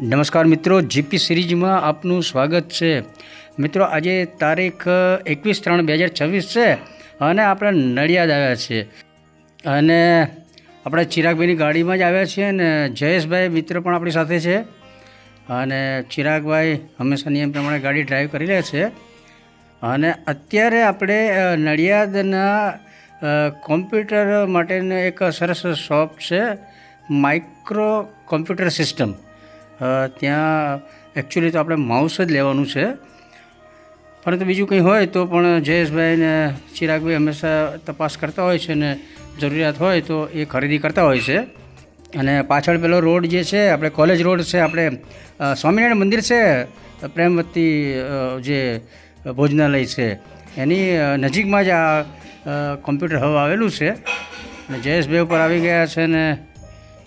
નમસ્કાર મિત્રો, જીપી સિરીઝમાં આપનું સ્વાગત છે। મિત્રો, આજે તારીખ 21/3/2026 છે અને આપણે નડિયાદ આવ્યા છીએ અને આપણે ચિરાગભાઈની ગાડીમાં જ આવ્યા છીએ ને જયેશભાઈ મિત્ર પણ આપણી સાથે છે અને ચિરાગભાઈ હંમેશા નિયમ પ્રમાણે ગાડી ડ્રાઈવ કરી લે છે અને અત્યારે આપણે નડિયાદના કોમ્પ્યુટર માટેનું એક સરસ શોપ છે, માઇક્રો કોમ્પ્યુટર સિસ્ટમ। ત્યાં એકચ્યુઅલી તો આપણે માઉસ જ લેવાનું છે, પરંતુ બીજું કંઈ હોય તો પણ જયેશભાઈ ને ચિરાગભાઈ હંમેશા તપાસ કરતા હોય છે ને જરૂરિયાત હોય તો એ ખરીદી કરતા હોય છે। અને પાછળ પેલો રોડ જે છે આપણે કોલેજ રોડ છે, આપણે સ્વામિનારાયણ મંદિર છે, પ્રેમવતી જે ભોજનાલય છે એની નજીકમાં જ આ કોમ્પ્યુટર હબ આવેલું છે અને જયેશભાઈ ઉપર આવી ગયા છે ને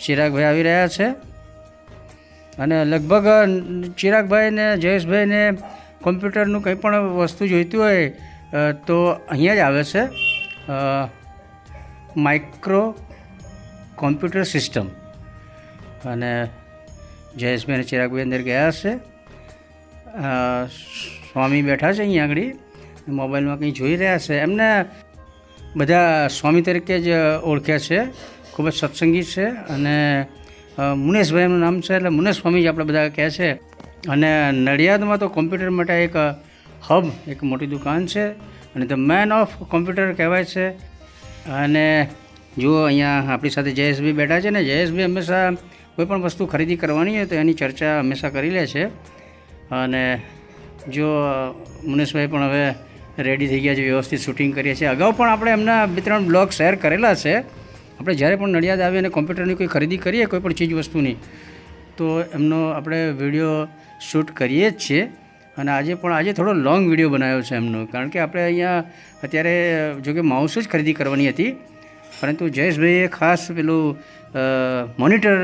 ચિરાગભાઈ આવી રહ્યા છે અને લગભગ ચિરાગભાઈ ને જયેશભાઈને કોમ્પ્યુટરનું કંઈ પણ વસ્તુ જોઈતું હોય તો અહીંયા જ આવે છે, માઇક્રો કોમ્પ્યુટર સિસ્ટમ। અને જયેશભાઈ અને ચિરાગભાઈ અંદર ગયા છે, સ્વામી બેઠા છે અહીંયા આગળ, મોબાઈલમાં કંઈ જોઈ રહ્યા છે। એમને બધા સ્વામી તરીકે જ ઓળખ્યા છે, ખૂબ જ સત્સંગી છે અને મુનેશભાઈ એમનું નામ છે એટલે મુનેશ સ્વામી જ આપણે બધા કહે છે। અને નડિયાદમાં તો કોમ્પ્યુટર માટે એક હબ, એક મોટી દુકાન છે અને ધ મેન ઓફ કોમ્પ્યુટર કહેવાય છે। અને જુઓ અહીંયા આપણી સાથે જયેશભાઈ બેઠા છે ને જયેશભાઈ હંમેશા કોઈ પણ વસ્તુ ખરીદી કરવાની હોય તો એની ચર્ચા હંમેશા કરી લે છે અને જો મુનેશભાઈ પણ હવે રેડી થઈ ગયા છે, વ્યવસ્થિત શૂટિંગ કરીએ છીએ। અગાઉ પણ આપણે એમના 2-3 બ્લોગ શેર કરેલા છે। આપણે જ્યારે પણ નડિયાદ આવીએ અને કોમ્પ્યુટરની કોઈ ખરીદી કરીએ કોઈ પણ ચીજ વસ્તુની તો એમનો આપણે વિડીયો શૂટ કરીએ જ છીએ અને આજે થોડો લોંગ વિડીયો બનાવ્યો છે એમનો, કારણ કે આપણે અહીંયા અત્યારે જોકે માઉસ જ ખરીદી કરવાની હતી, પરંતુ જયેશભાઈએ ખાસ પેલું મોનિટર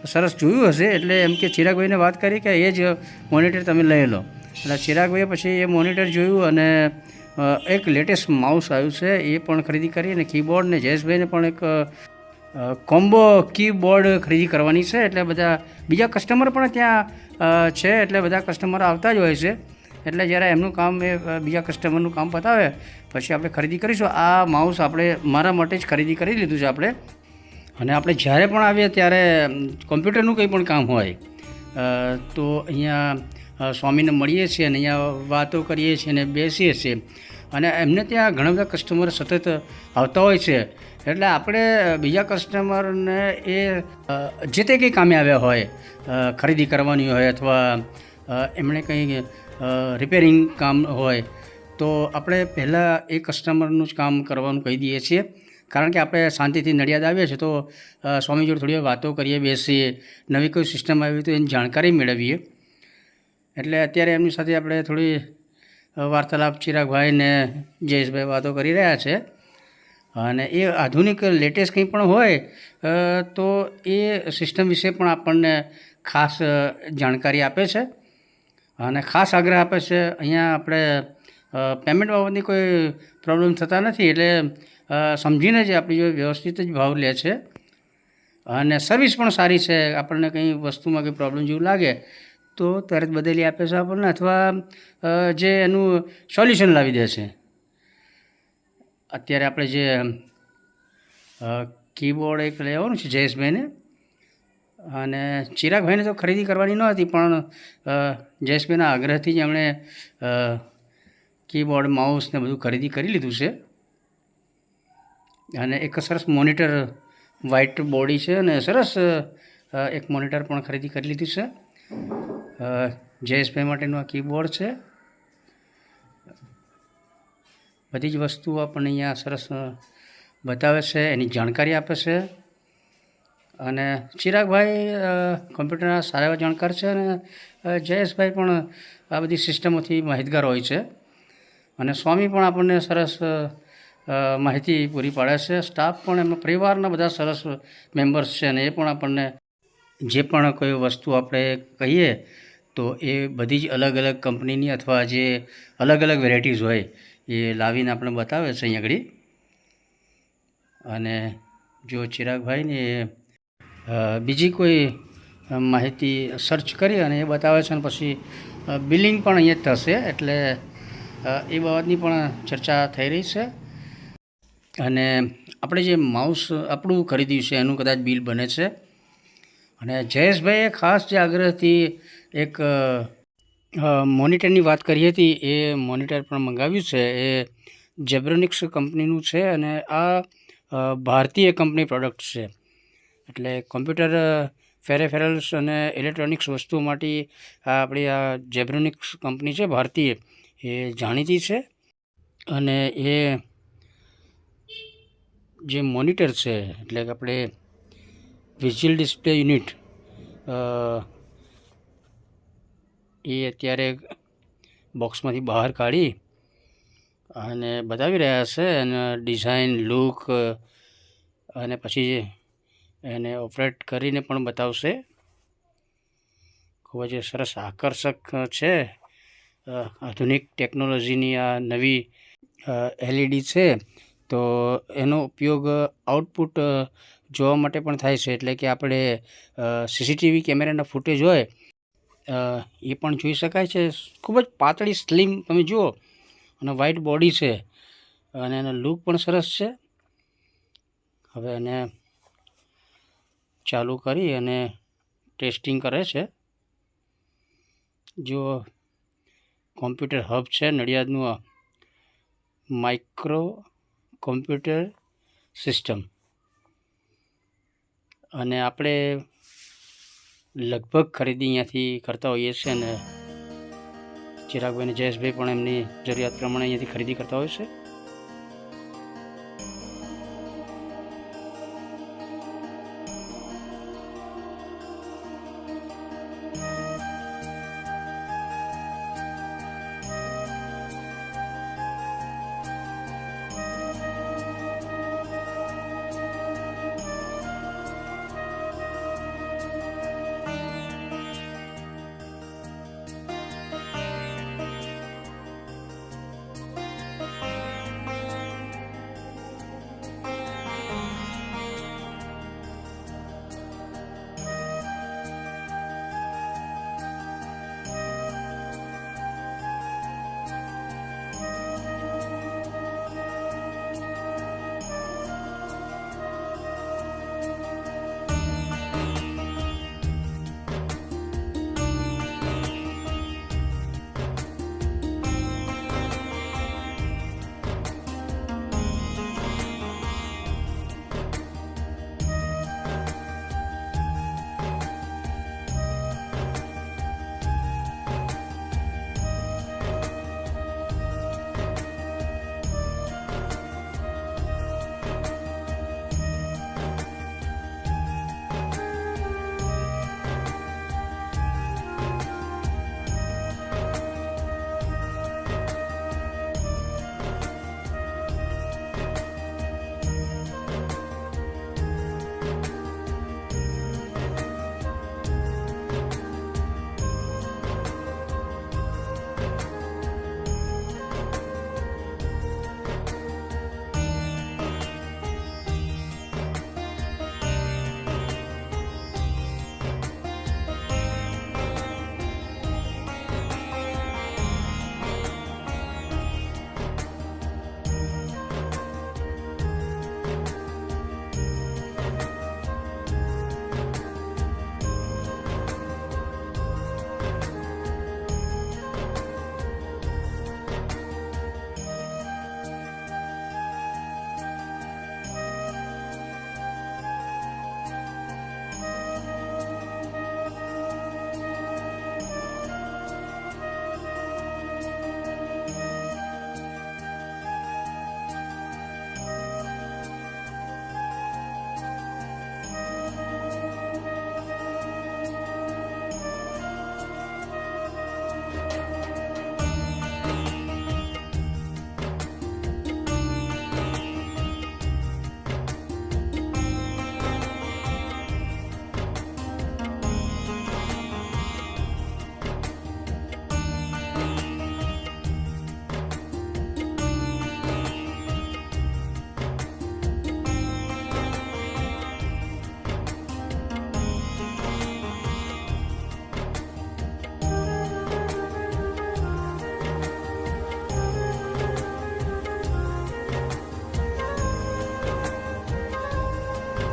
સરસ જોયું હશે એટલે એમ કે ચિરાગભાઈને વાત કરી કે એ જ મોનિટર તમે લઈ લો। એટલે ચિરાગભાઈએ પછી એ મોનિટર જોયું અને એક લેટેસ્ટ માઉસ આવ્યું છે એ પણ ખરીદી કરી અને કીબોર્ડ ને જયેશભાઈને પણ એક કોમ્બો કીબોર્ડ ખરીદી કરવાની છે। એટલે બધા બીજા કસ્ટમર પણ ત્યાં છે એટલે બધા કસ્ટમર આવતા જ હોય છે, એટલે જ્યારે એમનું કામ એ બીજા કસ્ટમરનું કામ પતાવે પછી આપણે ખરીદી કરીશું। આ માઉસ આપણે મારા માટે જ ખરીદી કરી લીધું છે આપણે, અને આપણે જ્યારે પણ આવીએ ત્યારે કોમ્પ્યુટરનું કંઈ પણ કામ હોય તો અહીંયા સ્વામીને મળીએ છીએ અને અહીંયા વાતો કરીએ છીએ અને બેસીએ છીએ અને એમને ત્યાં ઘણા બધા કસ્ટમર સતત આવતા હોય છે, એટલે આપણે બીજા કસ્ટમરને એ જે તે કંઈ કામે આવ્યા હોય, ખરીદી કરવાની હોય અથવા એમણે કંઈ રિપેરિંગ કામ હોય તો આપણે પહેલાં એ કસ્ટમરનું જ કામ કરવાનું કહી દઈએ છીએ, કારણ કે આપણે શાંતિથી નડિયાદ આવીએ છીએ તો સ્વામી જોડે થોડી વાતો કરીએ, બેસીએ, નવી કોઈ સિસ્ટમ આવી તો એની જાણકારી મેળવીએ। એટલે અત્યારે એમની સાથે આપણે થોડી વાર્તાલાપ ચિરાગભાઈ ને જયેશભાઈ વાતો કરી રહ્યા છે અને એ આધુનિક લેટેસ્ટ કંઈ પણ હોય તો એ સિસ્ટમ વિશે પણ આપણને ખાસ જાણકારી આપે છે અને ખાસ આગ્રહ આપે છે। અહીંયા આપણે પેમેન્ટ બાબતની કોઈ પ્રોબ્લેમ થતા નથી, એટલે સમજીને જ આપણી જોડે વ્યવસ્થિત જ ભાવ લે છે અને સર્વિસ પણ સારી છે। આપણને કંઈ વસ્તુમાં કંઈ પ્રોબ્લેમ જેવું લાગે તો તરત બદલી આપે છે આપણને, અથવા જે એનું સોલ્યુશન લાવી દે છે। અત્યારે આપણે જે કીબોર્ડ એક લેવાનું છે જયેશભાઈને, અને ચિરાગભાઈને તો ખરીદી કરવાની ન હતી પણ જયેશભાઈના આગ્રહથી જ એમણે કીબોર્ડ માઉસ ને બધું ખરીદી કરી લીધું છે અને એક સરસ મોનિટર વ્હાઇટ બોડી છે અને સરસ એક મોનિટર પણ ખરીદી કરી લીધું છે। જયેશભાઈ માટેનું આ કીબોર્ડ છે, બધી જ વસ્તુઓ આપણને અહીંયા સરસ બતાવે છે, એની જાણકારી આપે છે અને ચિરાગભાઈ કોમ્પ્યુટરના સારા એવા જાણકાર છે અને જયેશભાઈ પણ આ બધી સિસ્ટમોથી માહિતગાર હોય છે અને સ્વામી પણ આપણને સરસ માહિતી પૂરી પાડે છે। સ્ટાફ પણ એમના પરિવારના બધા સરસ મેમ્બર્સ છે અને એ પણ આપણને જે પણ કોઈ વસ્તુ આપણે કહીએ તો એ બધી જ અલગ અલગ કંપનીની અથવા જે અલગ અલગ વેરાયટીઝ હોય એ લાવીને આપણે બતાવે છે અહીંયા આગળ। અને જો ચિરાગભાઈને બીજી કોઈ માહિતી સર્ચ કરી અને એ બતાવે છે, અને પછી બિલિંગ પણ અહીંયા જ થશે, એટલે એ બાબતની પણ ચર્ચા થઈ રહી છે. અને આપણે જે માઉસ આપણું ખરીદ્યું છે એનું કદાચ બિલ બને છે. અને જયેશભાઈએ ખાસ જે આગ્રહથી એક મોનિટરની વાત કરી હતી, એ મોનિટર પણ મંગાવ્યું છે. એ જેબ્રોનિક્સ કંપનીનું છે અને આ ભારતીય કંપની પ્રોડક્ટ છે. એટલે કોમ્પ્યુટર ફેરેફેરલ્સ અને ઇલેક્ટ્રોનિક્સ વસ્તુઓ માટે આપણી આ જેબ્રોનિક્સ કંપની છે ભારતીય, એ જાણીતી છે. અને એ જે મોનિટર છે, એટલે કે આપણે વિઝ્યુઅલ ડિસ્પ્લે યુનિટ, એ અત્યારે બોક્સમાંથી બહાર કાઢી અને બતાવી રહ્યા છે. અને ડિઝાઇન, લુક અને પછી એને ઓપરેટ કરીને પણ બતાવશે. ખૂબ જ સરસ આકર્ષક છે. આધુનિક ટેકનોલોજીની આ નવી એલઈડી છે, તો એનો ઉપયોગ આઉટપુટ જોવા માટે પણ થાય છે. એટલે કે આપણે સીસીટીવી કેમેરાના ફૂટેજ હોય એ પણ જોઈ શકાય છે. ખૂબ જ પાતળી સ્લિમ તમે જુઓ, અને વ્હાઇટ બોડી છે, અને એનો લુક પણ સરસ છે. હવે એને ચાલુ કરી અને ટેસ્ટિંગ કરે છે. જો કોમ્પ્યુટર હબ છે નડિયાદનું, માઇક્રો કોમ્પ્યુટર સિસ્ટમ, અને આપણે લગભગ ખરીદી અહીંયાથી કરતા હોઈએ છીએ. અને ચિરાગભાઈ અને જયેશભાઈ પણ એમની જરૂરિયાત પ્રમાણે અહીંયાથી ખરીદી કરતા હોય છે.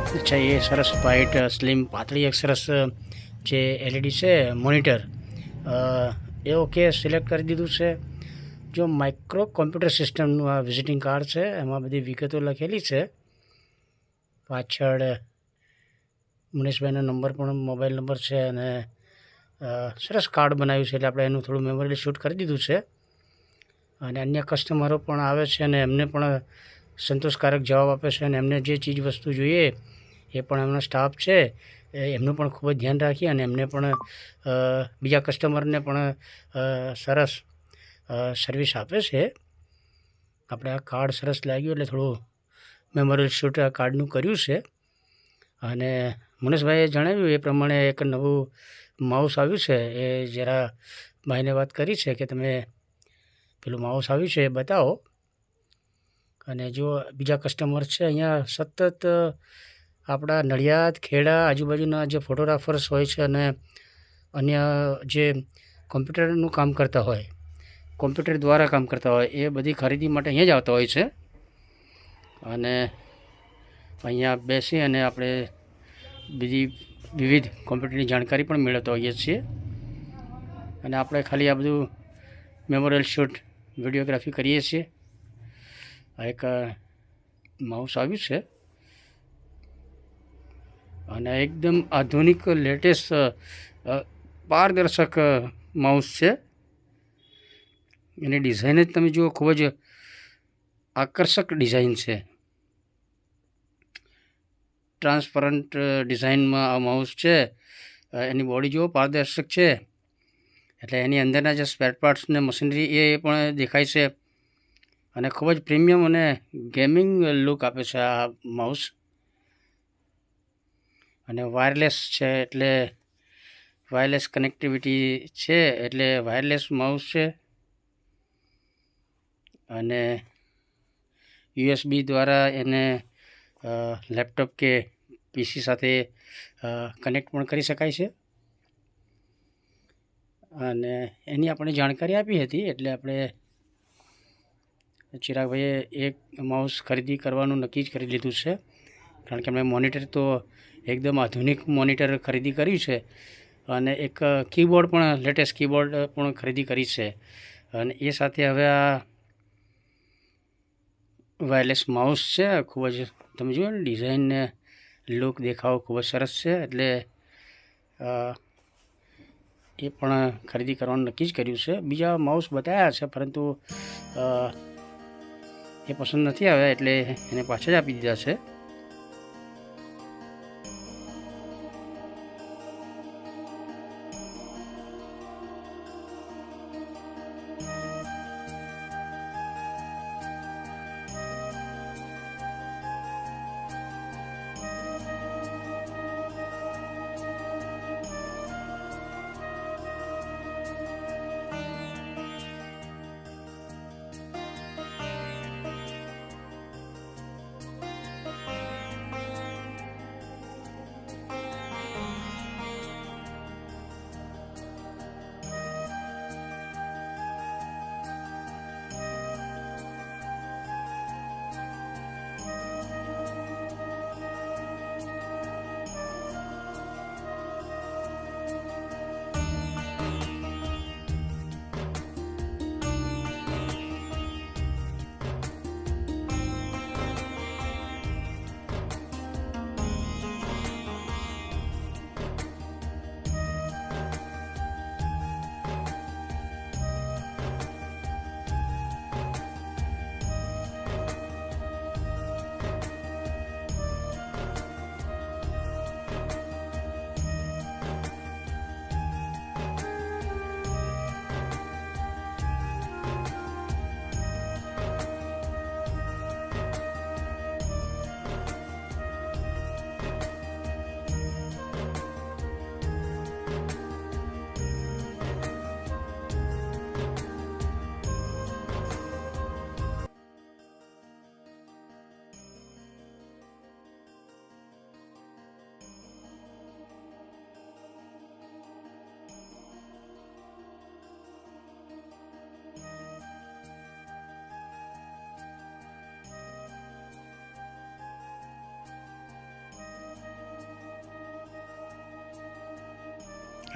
અચ્છા, એ સરસ વ્હાઇટ સ્લિમ પાતળી એક સરસ જે એલઈડી છે મોનિટર, એ ઓકે સિલેક્ટ કરી દીધું છે. જો માઇક્રો કોમ્પ્યુટર સિસ્ટમનું આ વિઝિટિંગ કાર્ડ છે, એમાં બધી વિગતો લખેલી છે. પાછળ મુનેશભાઈનો નંબર પણ મોબાઈલ નંબર છે અને સરસ કાર્ડ બનાવ્યું છે, એટલે આપણે એનું થોડું મેમોરી શૂટ કરી દીધું છે. અને અન્ય કસ્ટમરો પણ આવે છે અને એમને પણ સંતોષકારક જવાબ આપે છે અને એમને જે ચીજ વસ્તુ જોઈએ એ પણ એમનો સ્ટાફ છે એમનું પણ ખૂબ જ ધ્યાન રાખી અને એમને પણ બીજા કસ્ટમરને પણ સરસ સર્વિસ આપે છે. આપણે આ કાર્ડ સરસ લાગ્યું એટલે થોડું મેમોરી શૂટ આ કાર્ડનું કર્યું છે. અને મુનેશભાઈએ જણાવ્યું એ પ્રમાણે એક નવું માઉસ આવ્યું છે. એ જરા ભાઈને વાત કરી છે કે તમે પેલું માઉસ આવ્યું છે એ બતાવો. અને જો બીજા કસ્ટમર છે અહીંયા સતત આપણા નડિયાદ, ખેડા, આજુબાજુના જે ફોટોગ્રાફર્સ હોય છે અને અન્ય જે કોમ્પ્યુટરનું કામ કરતા હોય, કોમ્પ્યુટર દ્વારા કામ કરતા હોય, એ બધી ખરીદી માટે અહીંયા જ આવતા હોય છે. અને અહીંયા બેસી અને આપણે બીજી વિવિધ કોમ્પ્યુટરની જાણકારી પણ મેળવતા હોઈએ છીએ. અને આપણે ખાલી આ બધું મેમોરિયલ શૂટ વિડીયોગ્રાફી કરીએ છીએ. આ એક માઉસ આવ્યું છે અને એકદમ આધુનિક લેટેસ્ટ પારદર્શક માઉસ છે. એની ડિઝાઇન જ તમે જુઓ, ખૂબ જ આકર્ષક ડિઝાઇન છે. ટ્રાન્સપરન્ટ ડિઝાઇનમાં આ માઉસ છે. એની બોડી જુઓ, પારદર્શક છે, એટલે એની અંદરના જે સ્પેર પાર્ટ્સ ને મશીનરી એ પણ દેખાય છે. અને ખૂબ જ પ્રીમિયમ અને ગેમિંગ લુક આપે છે આ માઉસ. અને વાયરલેસ છે, એટલે વાયરલેસ કનેક્ટિવિટી છે, એટલે વાયરલેસ માઉસ છે. અને યુએસબી દ્વારા એને લેપટોપ કે પીસી સાથે કનેક્ટ પણ કરી શકાય છે. અને એની આપણે જાણકારી આપી હતી, એટલે આપણે ચિરાગભાઈએ એક માઉસ ખરીદી કરવાનું નક્કી જ કરી લીધું છે. કારણ કે અમે મોનિટર તો એકદમ આધુનિક મોનિટર ખરીદી કર્યું છે અને એક કીબોર્ડ પણ લેટેસ્ટ કીબોર્ડ પણ ખરીદી કરી છે. અને એ સાથે હવે આ વાયરલેસ માઉસ છે. ખૂબ જ તમે જુઓ ને ડિઝાઇન ને લુક દેખાવ ખૂબ જ સરસ છે, એટલે એ પણ ખરીદી કરવાનું નક્કી જ કર્યું છે. બીજા માઉસ બતાવ્યા છે, પરંતુ એ પસંદ નથી આવ્યા, એટલે એને પાછા જ આપી દીધા છે.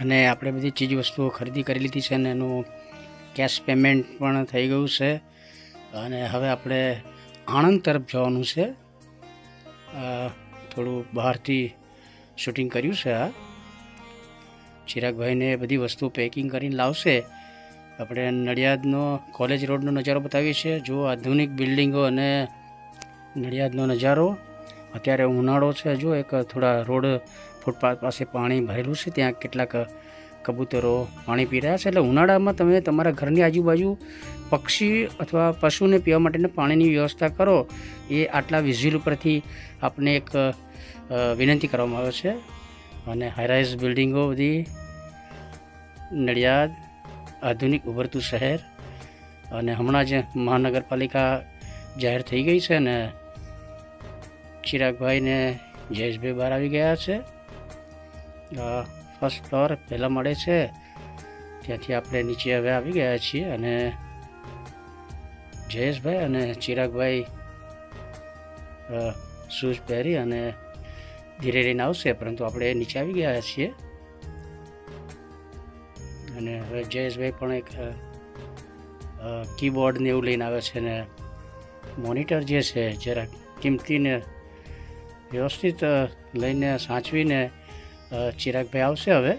અને આપણે બધી ચીજ વસ્તુઓ ખરીદી કરી લીધી છે અને એનું કેશ પેમેન્ટ પણ થઈ ગયું છે. અને હવે આપણે આણંદ તરફ જવાનું છે. થોડું બહારથી શૂટિંગ કર્યું છે. આ ચિરાગભાઈને બધી વસ્તુ પેકિંગ કરીને લાવશે. આપણે નડિયાદનો કોલેજ રોડનો નજારો બતાવીએ છીએ. જો આધુનિક બિલ્ડિંગો અને નડિયાદનો નજારો. અત્યારે ઉનાળો છે. જો એક થોડા રોડ ફૂટપાથ પાસે પાણી ભરેલું છે. ત્યાં કેટલાક કબૂતરો પાણી પી રહ્યા છે. એટલે ઉનાળામાં તમે તમારા ઘરની આજુબાજુ પક્ષી અથવા પશુને પીવા માટેના પાણીની વ્યવસ્થા કરો. એ આટલા વિઝ્યુઅલ ઉપરથી આપને એક વિનંતી કરવામાં આવે છે. અને હાઈરાઇઝ બિલ્ડિંગો બધી, નડિયાદ આધુનિક ઉભરતું શહેર. અને હમણાં જ મહાનગરપાલિકા જાહેર થઈ ગઈ છે ને ચિરાગભાઈને જયેશભાઈ બહાર આવી ગયા છે. ફર્સ્ટ ફ્લોર પહેલાં મળે છે, ત્યાંથી આપણે નીચે હવે આવી ગયા છીએ. અને જયેશભાઈ અને ચિરાગભાઈ શૂઝ પહેરી અને ધીરે રહીને આવશે, પરંતુ આપણે નીચે આવી ગયા છીએ. અને હવે જયેશભાઈ પણ એક કીબોર્ડ ને એવું લઈને આવે છે ને મોનિટર જે છે જરા કિંમતીને વ્યવસ્થિત લઈને સાચવીને ચિરાગભાઈ આવશે. હવે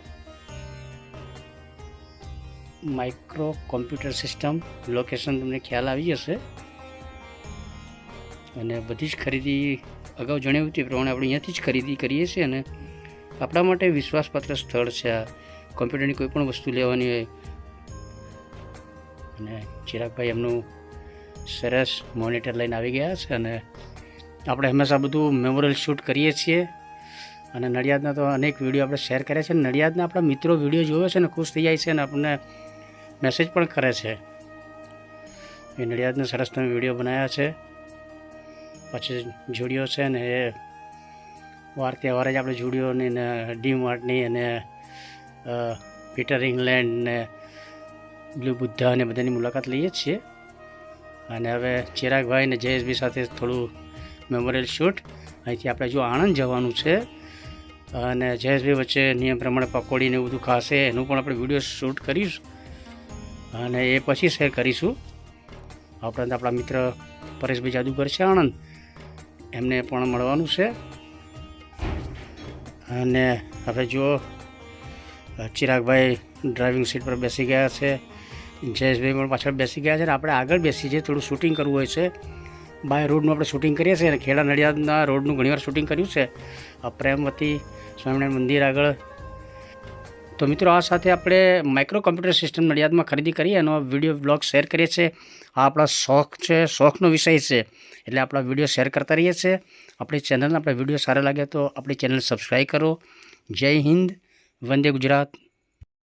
માઇક્રો કોમ્પ્યુટર સિસ્ટમ લોકેશન તમને ખ્યાલ આવી જશે. અને બધી જ ખરીદી અગાઉ જણાવ્યું તે પ્રમાણે આપણે અહીંયાથી જ ખરીદી કરીએ છીએ. અને આપણા માટે વિશ્વાસપાત્ર સ્થળ છે આ. કોમ્પ્યુટરની કોઈ પણ વસ્તુ લેવાની હોય. અને ચિરાગભાઈ એમનું સરસ મોનિટર લઈને આવી ગયા છે. અને આપણે હંમેશા બધું મેમોરિયલ શૂટ કરીએ છીએ. અને નડિયાદના તો અનેક વિડીયો આપણે શેર કર્યા છે. નડિયાદના આપણા મિત્રો વિડીયો જોવે છે ને ખુશ થઈ જાય છે અને આપણને મેસેજ પણ કરે છે. એ નડિયાદના સરસ તમે વિડીયો બનાવ્યા છે. પછી જુડિયો છે ને એ વાર તહેવારે જ આપણે જુડિયોની ને ડી માર્ટની અને પીટર ઇંગ્લેન્ડ ને બ્લુ બુદ્ધા અને બધાની મુલાકાત લઈએ જ છીએ. અને હવે ચિરાગભાઈ અને જયેશભાઈ સાથે થોડું મેમોરિયલ શૂટ. અહીંથી આપણે જો આણંદ જવાનું છે અને જયેશભાઈ વચ્ચે નિયમ પ્રમાણે પકોડીને એવું બધું ખાશે, એનું પણ આપણે વિડીયો શૂટ કરીશું અને એ પછી શેર કરીશું. આ ઉપરાંત આપણા મિત્ર પરેશભાઈ જાદુગર છે આણંદ, એમને પણ મળવાનું છે. અને હવે જો ચિરાગભાઈ ડ્રાઇવિંગ સીટ પર બેસી ગયા છે, જયેશભાઈ પણ પાછળ બેસી ગયા છે. અને આપણે આગળ બેસી જઈએ, થોડું શૂટિંગ કરવું હોય છે. બાય રોડનું આપણે શૂટિંગ કરીએ છીએ અને ખેડા નડિયાદના રોડનું ઘણીવાર શૂટિંગ કર્યું છે, પ્રેમવતી સ્વામિનારાયણ મંદિર આગળ. તો મિત્રો, આ સાથે આપણે માઇક્રો કોમ્પ્યુટર સિસ્ટમ નડિયાદમાં ખરીદી કરીએ એનો વિડીયો બ્લોગ શેર કરીએ છીએ. આ આપણા શોખ છે, શોખનો વિષય છે, એટલે આપણા વિડીયો શેર કરતા રહીએ છીએ. આપણી ચેનલને આપણા વિડીયો સારા લાગે તો આપણી ચેનલ સબસ્ક્રાઈબ કરો. જય હિન્દ, વંદે ગુજરાત.